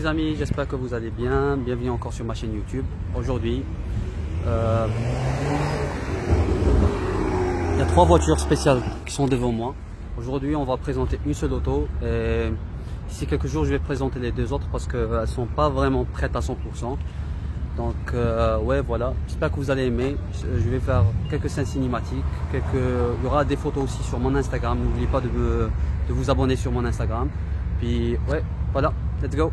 les amis, j'espère que vous allez bien. Bienvenue encore sur ma chaîne YouTube. Aujourd'hui, il y a 3 voitures spéciales qui sont devant moi. Aujourd'hui, on va présenter une seule auto. Et d'ici quelques jours, je vais présenter les 2 autres parce qu'elles ne sont pas vraiment prêtes à 100%. Donc, ouais, voilà. J'espère que vous allez aimer. Je vais faire quelques scènes cinématiques. Il y aura des photos aussi sur mon Instagram. N'oubliez pas de vous abonner sur mon Instagram. Puis, ouais, voilà. Let's go.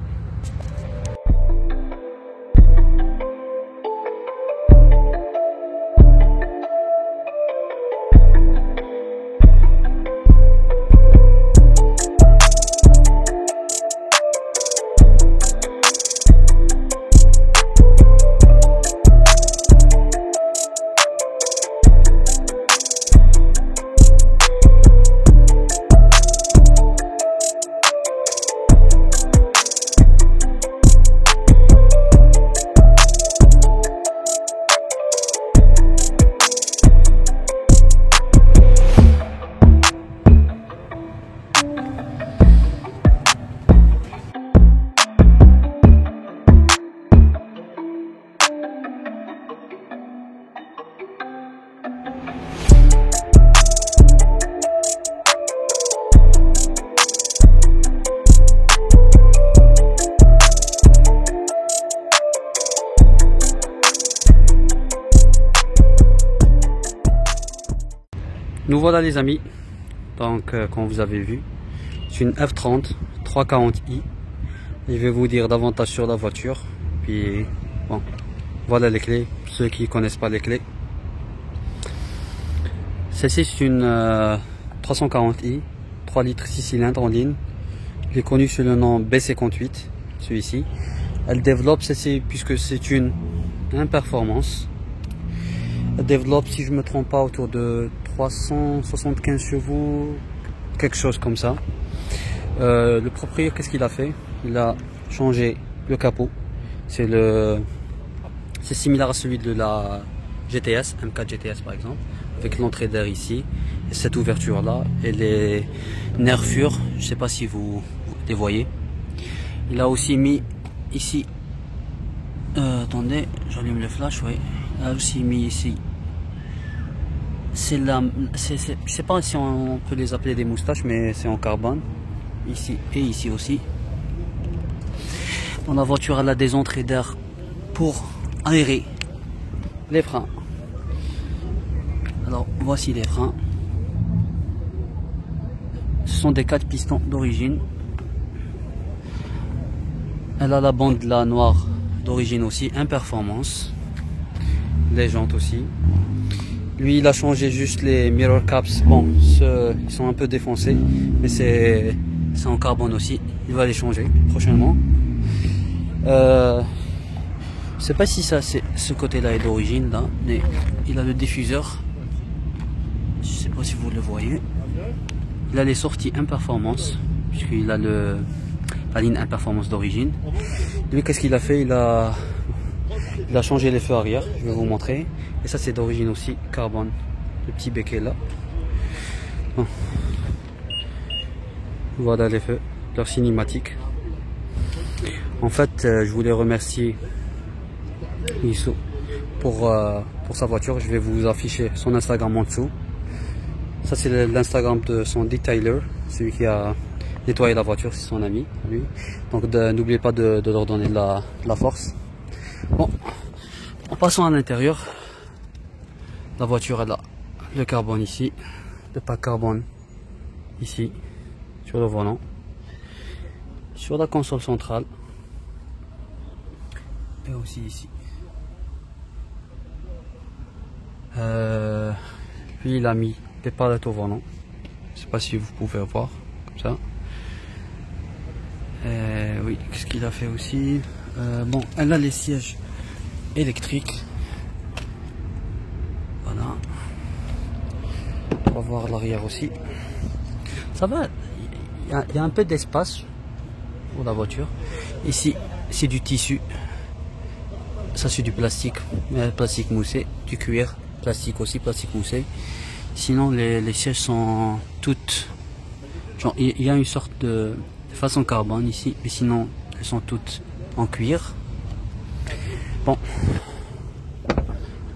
Nous voilà les amis, donc comme vous avez vu, c'est une F30 340i. Je vais vous dire davantage sur la voiture, puis bon, voilà les clés, ceux qui ne connaissent pas les clés. Celle-ci c'est une 340i, 3 litres 6 cylindres en ligne. Elle est connue sous le nom B58, celui-ci. Elle développe celle-ci puisque c'est une performance. Elle développe, si je ne me trompe pas, autour de 375 chevaux, quelque chose comme ça. Le propriétaire, qu'est-ce qu'il a fait? Il a changé le capot. C'est similaire à celui de la GTS, M4 GTS par exemple, avec l'entrée d'air ici, et cette ouverture là, et les nerfures, je ne sais pas si vous les voyez. Il a aussi mis ici, attendez, j'allume le flash, oui. Il a aussi mis ici. Je sais pas si on peut les appeler des moustaches, mais c'est en carbone, ici et ici aussi. Dans la voiture, elle a des entrées d'air pour aérer les freins. Alors voici les freins. Ce sont des 4 pistons d'origine. Elle a la bande là noire d'origine aussi, performance. Les jantes aussi. Lui, il a changé juste les mirror caps. Bon, ils sont un peu défoncés, mais c'est en carbone aussi. Il va les changer prochainement. Je sais pas si ça, c'est ce côté-là est d'origine là, mais il a le diffuseur. Je sais pas si vous le voyez. Il a les sorties performance, puisqu'il a la ligne performance d'origine. Lui, qu'est-ce qu'il a fait? Il a changé les feux arrière, je vais vous montrer. Et ça c'est d'origine aussi carbone, le petit béquet là. Bon. Voilà les feux, leur cinématique. En fait, je voulais remercier Issou pour sa voiture. Je vais vous afficher son Instagram en dessous. Ça c'est l'Instagram de son detailer, celui qui a nettoyé la voiture, c'est son ami lui. Donc n'oubliez pas de leur donner de la force. Bon, en passant à l'intérieur, la voiture elle a le carbone ici, le pack carbone ici, sur le volant, sur la console centrale, et aussi ici. Puis il a mis des palettes au volant, je sais pas si vous pouvez voir, comme ça. Oui, qu'est-ce qu'il a fait aussi? Bon, elle a les sièges électriques. Voilà. On va voir l'arrière aussi. Ça va, il y a un peu d'espace pour la voiture. Ici, c'est du tissu. Ça, c'est du plastique, plastique moussé, du cuir, plastique aussi, plastique moussé. Sinon, les sièges sont toutes... Genre, il y a une sorte de façon carbone ici, mais sinon, elles sont toutes en cuir. Bon,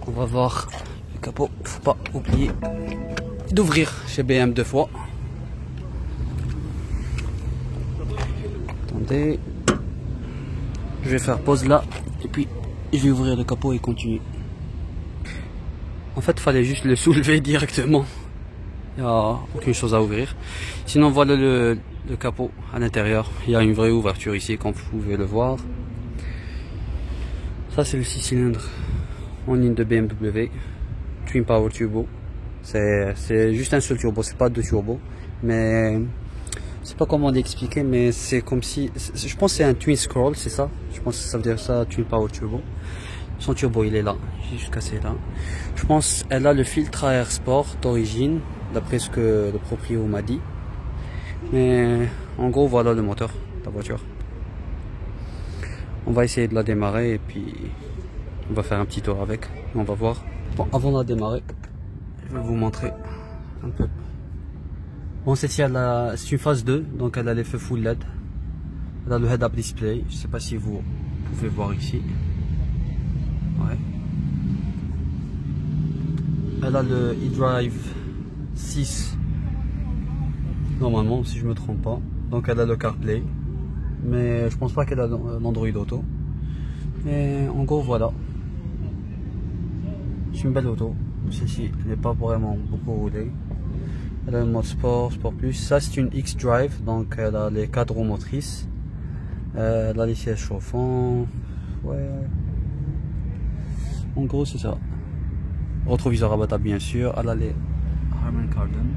on va voir le capot. Faut pas oublier d'ouvrir chez BM 2 fois. Attendez, je vais faire pause là et puis je vais ouvrir le capot et continuer. En fait, il fallait juste le soulever directement. Il n'y a aucune chose à ouvrir. Sinon, voilà le capot à l'intérieur. Il y a une vraie ouverture ici, comme vous pouvez le voir. Ça, c'est le 6 cylindres en ligne de BMW. Twin Power Turbo. C'est juste un seul turbo, c'est pas deux turbos. Mais je sais pas comment l'expliquer, mais c'est comme si... Je pense que c'est un Twin Scroll, c'est ça. Je pense que ça veut dire ça, Twin Power Turbo. Son turbo, il est là. J'ai juste cassé là. Je pense qu'elle a le filtre à air sport d'origine, d'après ce que le proprio m'a dit. Mais en gros, voilà le moteur de la voiture. On va essayer de la démarrer et puis on va faire un petit tour avec. Et on va voir. Bon, avant de la démarrer, je vais vous montrer un peu. Bon, c'est une phase 2, donc elle a les feux full LED. Elle a le head-up display. Je sais pas si vous pouvez voir ici. Ouais. Elle a le eDrive 6 normalement, si je me trompe pas. Donc elle a le CarPlay, mais je pense pas qu'elle a l'Android Auto. Mais en gros, voilà. C'est une belle auto. Celle-ci n'est pas vraiment beaucoup roulée. Elle a le mode sport, sport plus. Ça, c'est une X-Drive, donc elle a les 4 roues motrices. Elle a les sièges chauffants. Ouais. En gros, c'est ça. Rétroviseur abattable, bien sûr. Elle a les Harman Kardon,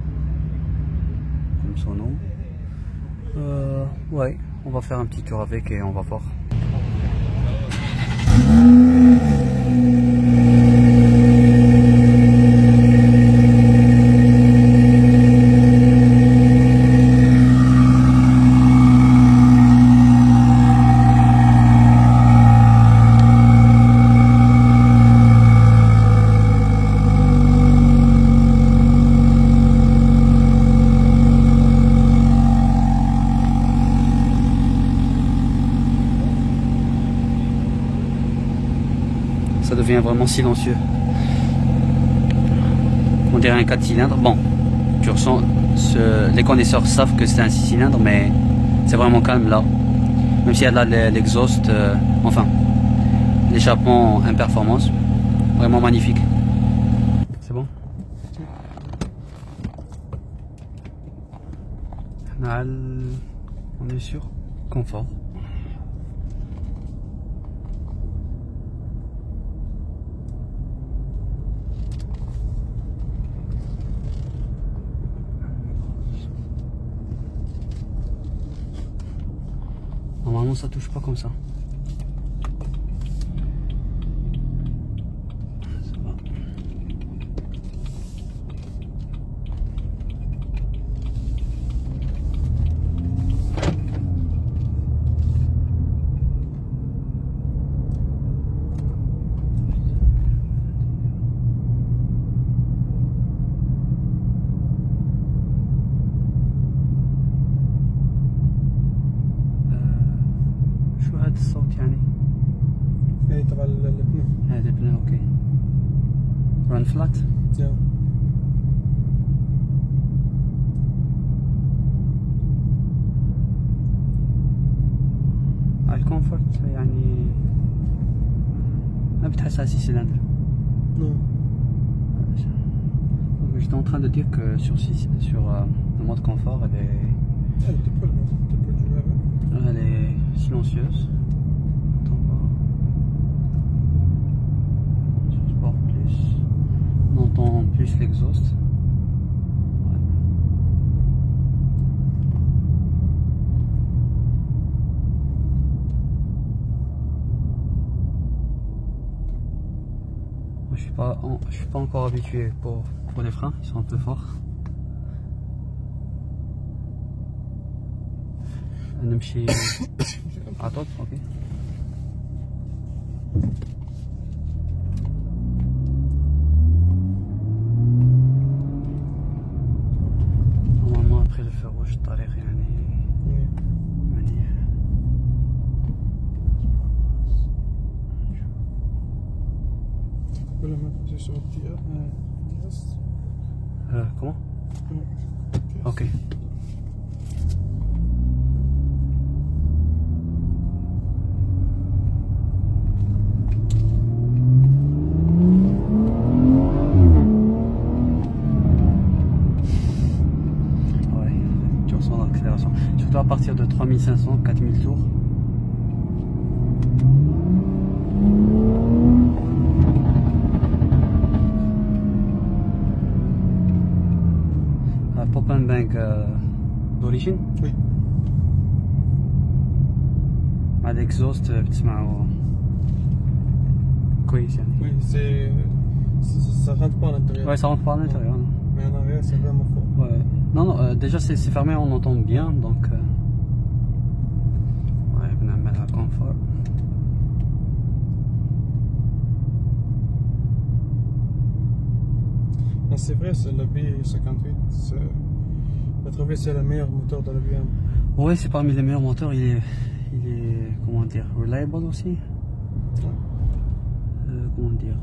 comme son nom. Ouais, on va faire un petit tour avec et on va voir. Ça devient vraiment silencieux. On dirait un 4 cylindres. Bon, tu ressens, les connaisseurs savent que c'est un 6 cylindres, mais c'est vraiment calme là. Même si elle a l'exhaust, enfin, l'échappement en performance, vraiment magnifique. C'est bon? On est sur confort. Normalement, ça touche pas comme ça. Ça va. الصوت يعني ايه تبع البناء. هذا البناء. اوكي. run flat. Yeah. على الكومفورت يعني ما بتحسها 6 cylindres. Non. J'étais en train de dire que sur le mode confort, elle est silencieuse. Attends voir. Sur sport plus, on entend plus l'exhaust. Ouais. Moi, je suis pas encore habitué pour les freins, ils sont un peu forts. نمشي عطوط. اوكي. normalement après le feu rouge الطريق يعني منيح. c'est sur Dias. Comment? Ouais. Ok. Ouais, tu ressens l'accélération. Surtout à partir de 3500, 4000 tours. Pop and Bang d'origine. Oui. مع الاكزوست بتسمعوا كويس يعني. Oui, ça rentre pas à l'intérieur. Ouais, ça rentre pas à l'intérieur. Non. Mais en arrière, c'est vraiment fort. Ouais. Non, non, déjà c'est fermé, on entend bien, donc ouais, بنعملها confort. Non, c'est vrai, c'est le B58. J'ai trouvé que c'est le meilleur moteur de la BM. Ouais, c'est parmi les meilleurs moteurs, il est comment dire, reliable aussi. Ouais. Comment dire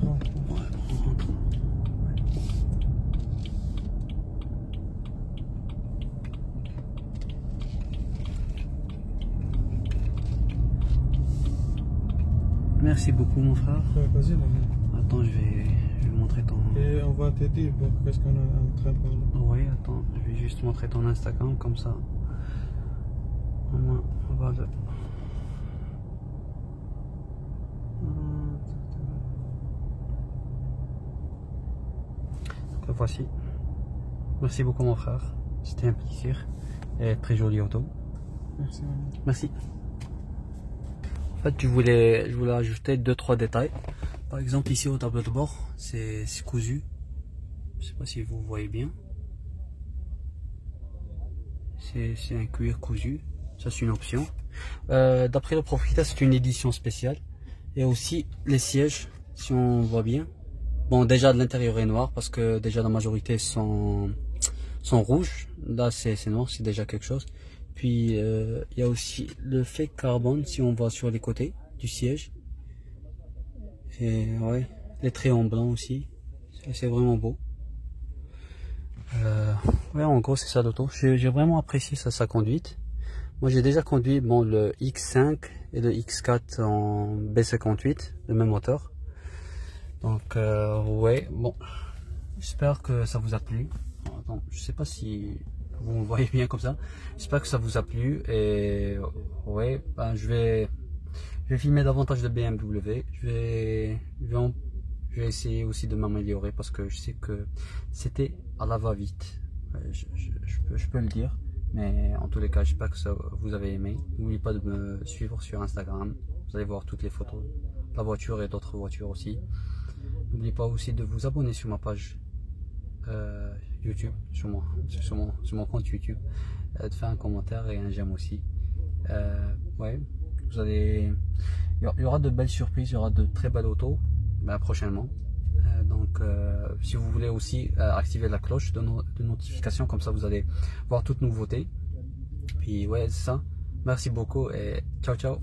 Non. Merci beaucoup mon frère. Ouais, vas-y, là. Attends, je vais montrer ton... Et on va t'aider pour qu'est-ce qu'on est en train de parler. Oui, attends, je vais juste montrer ton Instagram comme ça. Au moins, on va le... Donc, le voici. Merci beaucoup mon frère. C'était un plaisir. Et très jolie auto. Merci, maman. Merci. En fait, je voulais ajouter 2-3 détails. Par exemple, ici au tableau de bord, c'est cousu. Je sais pas si vous voyez bien. C'est un cuir cousu. Ça, c'est une option. D'après le propriétaire, c'est une édition spéciale. Et aussi les sièges, si on voit bien. Bon, déjà de l'intérieur est noir parce que déjà la majorité sont rouges. Là, c'est noir, c'est déjà quelque chose. Puis il y a aussi le fake carbone si on voit sur les côtés du siège. Et ouais, les traits en blanc aussi. C'est vraiment beau. Ouais, en gros c'est ça l'auto. J'ai vraiment apprécié sa conduite. Moi j'ai déjà conduit bon le X5 et le X4 en B58, le même moteur. Donc ouais, bon, j'espère que ça vous a plu. Attends, je sais pas si vous me voyez bien comme ça. J'espère que ça vous a plu et ouais, ben, je vais filmer davantage de BMW. Je vais essayer aussi de m'améliorer parce que je sais que c'était à la va-vite. Je peux le dire, mais en tous les cas, j'espère que ça vous avez aimé. N'oubliez pas de me suivre sur Instagram. Vous allez voir toutes les photos de la voiture et d'autres voitures aussi. N'oubliez pas aussi de vous abonner sur ma page YouTube, sur mon compte YouTube, de faire un commentaire et un j'aime aussi. Ouais, il y aura de belles surprises, il y aura de très belles autos prochainement. Donc si vous voulez aussi activer la cloche de notification, comme ça vous allez voir toute nouveauté. Puis ouais, c'est ça. Merci beaucoup et ciao ciao.